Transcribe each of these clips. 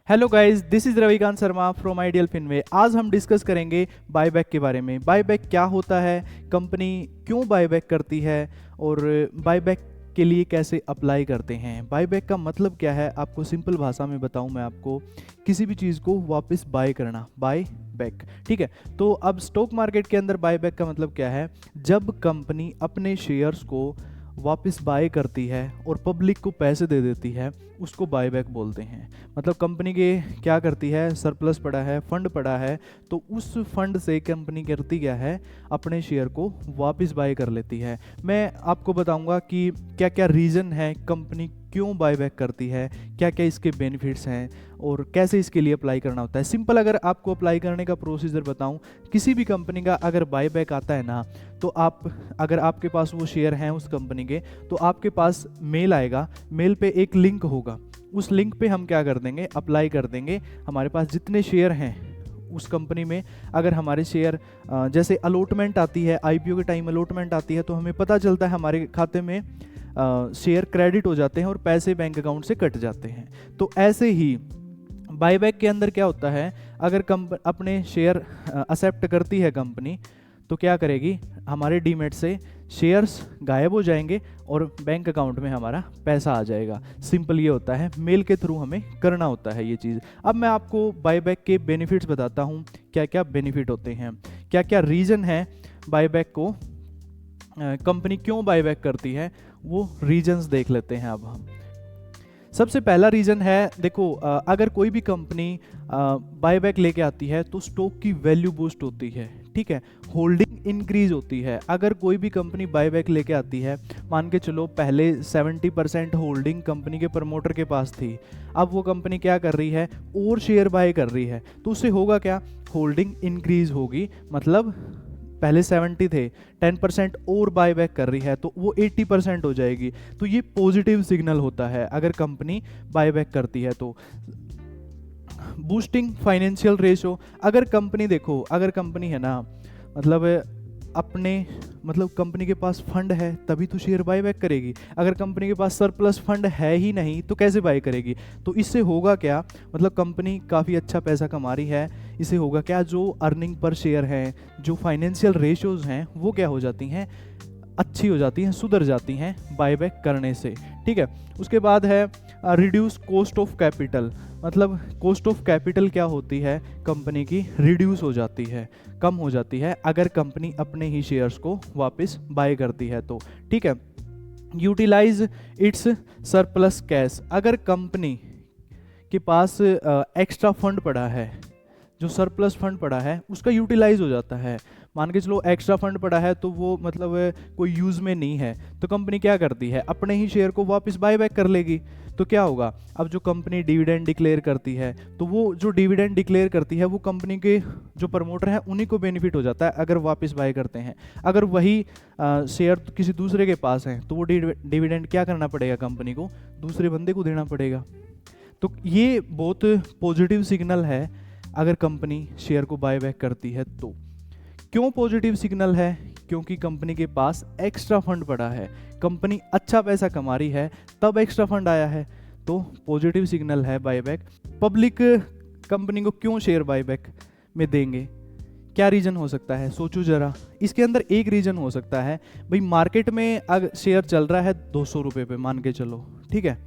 Hello guys, this is Ravikant Sharma from ideal Finway. आज हम discuss करेंगे बायबैक के बारे में। बायबैक क्या होता है, कंपनी क्यों बायबैक करती है और बायबैक के लिए कैसे अप्लाई करते हैं। बायबैक का मतलब क्या है, आपको सिंपल भाषा में बताऊं मैं आपको, किसी भी चीज़ को वापस बाय करना, बाय बैक। ठीक है, तो अब स्टॉक मार्केट के अंदर बायबैक का मतलब क्या है, जब कंपनी अपने शेयर्स को वापस बाय करती है और पब्लिक को पैसे दे देती है, उसको बायबैक बोलते हैं। मतलब कंपनी के क्या करती है, सरप्लस पड़ा है, फंड पड़ा है, तो उस फंड से कंपनी करती क्या है, अपने शेयर को वापस बाय कर लेती है। मैं आपको बताऊंगा कि क्या क्या रीज़न है कंपनी क्यों बायबैक करती है, क्या क्या इसके बेनिफिट्स हैं और कैसे इसके लिए अप्लाई करना होता है। सिंपल अगर आपको अप्लाई करने का प्रोसीजर बताऊं, किसी भी कंपनी का अगर बायबैक आता है ना, तो आप अगर आपके पास वो शेयर हैं उस कंपनी के, तो आपके पास मेल आएगा, मेल पे एक लिंक होगा, उस लिंक पे हम क्या कर देंगे, अप्लाई कर देंगे। हमारे पास जितने शेयर हैं उस कंपनी में, अगर हमारे शेयर जैसे अलॉटमेंट आती है, आईपीओ के टाइम अलॉटमेंट आती है, तो हमें पता चलता है हमारे खाते में शेयर क्रेडिट हो जाते हैं और पैसे बैंक अकाउंट से कट जाते हैं। तो ऐसे ही बायबैक के अंदर क्या होता है, अगर अपने शेयर एक्सेप्ट करती है कंपनी, तो क्या करेगी, हमारे डीमेट से शेयर्स गायब हो जाएंगे और बैंक अकाउंट में हमारा पैसा आ जाएगा। सिंपल ये होता है, मेल के थ्रू हमें करना होता है ये चीज़। अब मैं आपको बायबैक के बेनिफिट्स बताता हूँ, क्या क्या बेनिफिट होते हैं, क्या क्या रीज़न है बायबैक को, कंपनी क्यों बायबैक करती है, वो रीजंस देख लेते हैं। अब हम सबसे पहला रीज़न है, देखो अगर कोई भी कंपनी बायबैक लेके आती है तो स्टॉक की वैल्यू बूस्ट होती है। ठीक है, होल्डिंग इंक्रीज होती है। अगर कोई भी कंपनी बायबैक लेके आती है, मान के चलो पहले 70% होल्डिंग कंपनी के प्रमोटर के पास थी, अब वो कंपनी क्या कर रही है, और शेयर बाय कर रही है, तो उससे होगा क्या, होल्डिंग इंक्रीज होगी। मतलब पहले 70 थे, 10% और बायबैक कर रही है, तो वो 80% हो जाएगी। तो ये पॉजिटिव सिग्नल होता है अगर कंपनी बायबैक करती है तो। बूस्टिंग फाइनेंशियल रेशो, अगर कंपनी देखो, अगर कंपनी है ना, मतलब अपने मतलब कंपनी के पास फंड है तभी तो शेयर बायबैक करेगी। अगर कंपनी के पास सरप्लस फंड है ही नहीं तो कैसे बाय करेगी। तो इससे होगा क्या, मतलब कंपनी काफ़ी अच्छा पैसा कमा रही है, इससे होगा क्या, जो अर्निंग पर शेयर है, जो फाइनेंशियल रेशियोज हैं, वो क्या हो जाती हैं, अच्छी हो जाती हैं, सुधर जाती हैं बायबैक करने से। ठीक है, उसके बाद है रिड्यूस कॉस्ट ऑफ कैपिटल। मतलब कॉस्ट ऑफ कैपिटल क्या होती है, कंपनी की रिड्यूस हो जाती है, कम हो जाती है, अगर कंपनी अपने ही शेयर्स को वापस बाय करती है तो। ठीक है, यूटिलाइज इट्स सरप्लस कैश, अगर कंपनी के पास एक्स्ट्रा फंड पड़ा है, जो सरप्लस फंड पड़ा है उसका यूटिलाइज हो जाता है। मान के चलो एक्स्ट्रा फंड पड़ा है तो वो मतलब कोई यूज़ में नहीं है, तो कंपनी क्या करती है, अपने ही शेयर को वापस बायबैक कर लेगी। तो क्या होगा, अब जो कंपनी डिविडेंड डिक्लेयर करती है, तो वो जो डिविडेंड डिक्लेयर करती है वो कंपनी के जो प्रमोटर हैं उन्हीं को बेनिफिट हो जाता है अगर वापस बाय करते हैं। अगर वही शेयर किसी दूसरे के पास हैं तो वो डिविडेंड क्या करना पड़ेगा, कंपनी को दूसरे बंदे को देना पड़ेगा। तो ये बहुत पॉजिटिव सिग्नल है अगर कंपनी शेयर को बायबैक करती है तो। क्यों पॉजिटिव सिग्नल है, क्योंकि कंपनी के पास एक्स्ट्रा फंड पड़ा है, कंपनी अच्छा पैसा कमा रही है तब एक्स्ट्रा फंड आया है, तो पॉजिटिव सिग्नल है बायबैक। पब्लिक कंपनी को क्यों शेयर बायबैक में देंगे, क्या रीज़न हो सकता है, सोचो ज़रा। इसके अंदर एक रीज़न हो सकता है, भाई मार्केट में अगर शेयर चल रहा है 200 रुपये पे, मान के चलो, ठीक है,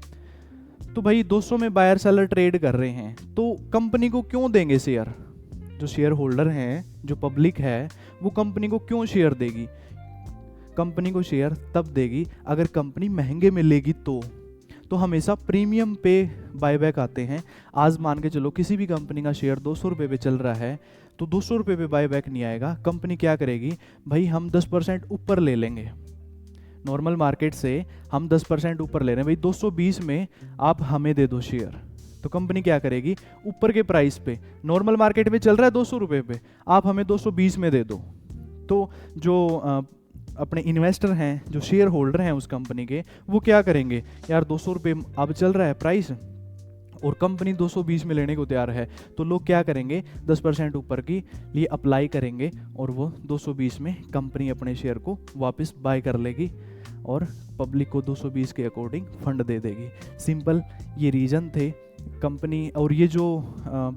तो भाई 200 में बायर सेलर ट्रेड कर रहे हैं, तो कंपनी को क्यों देंगे शेयर, जो शेयर होल्डर हैं, जो पब्लिक है, वो कंपनी को क्यों शेयर देगी। कंपनी को शेयर तब देगी अगर कंपनी महंगे मिलेगी तो हमेशा प्रीमियम पे बायबैक आते हैं। आज मान के चलो किसी भी कंपनी का शेयर 200 रुपये पे चल रहा है, तो 200 रुपये पे बायबैक नहीं आएगा, कंपनी क्या करेगी, भाई हम 10% ऊपर ले लेंगे, नॉर्मल मार्केट से हम 10% ऊपर ले रहे हैं, भाई 220 में आप हमें दे दो शेयर। तो कंपनी क्या करेगी, ऊपर के प्राइस पे, नॉर्मल मार्केट में चल रहा है 200 रुपये पे, आप हमें 220 में दे दो। तो जो अपने इन्वेस्टर हैं, जो शेयर होल्डर हैं उस कंपनी के, वो क्या करेंगे, यार 200 रुपये अब चल रहा है प्राइस और कंपनी 220 में लेने को तैयार है, तो लोग क्या करेंगे, 10% ऊपर की लिए अप्लाई करेंगे और वो 220 में कंपनी अपने शेयर को वापस बाय कर लेगी और पब्लिक को 220 के अकॉर्डिंग फंड दे देगी। सिंपल ये रीज़न थे कंपनी, और ये जो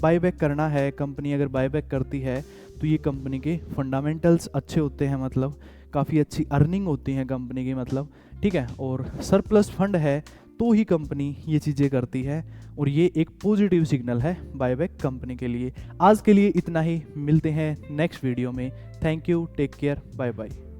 बायबैक करना है, कंपनी अगर बायबैक करती है तो ये कंपनी के फंडामेंटल्स अच्छे होते हैं, मतलब काफ़ी अच्छी अर्निंग होती है कंपनी की, मतलब ठीक है। और सरप्लस फंड है तो ही कंपनी ये चीज़ें करती है, और ये एक पॉजिटिव सिग्नल है बायबैक कंपनी के लिए। आज के लिए इतना ही, मिलते हैं नेक्स्ट वीडियो में। Thank you, take care, bye bye.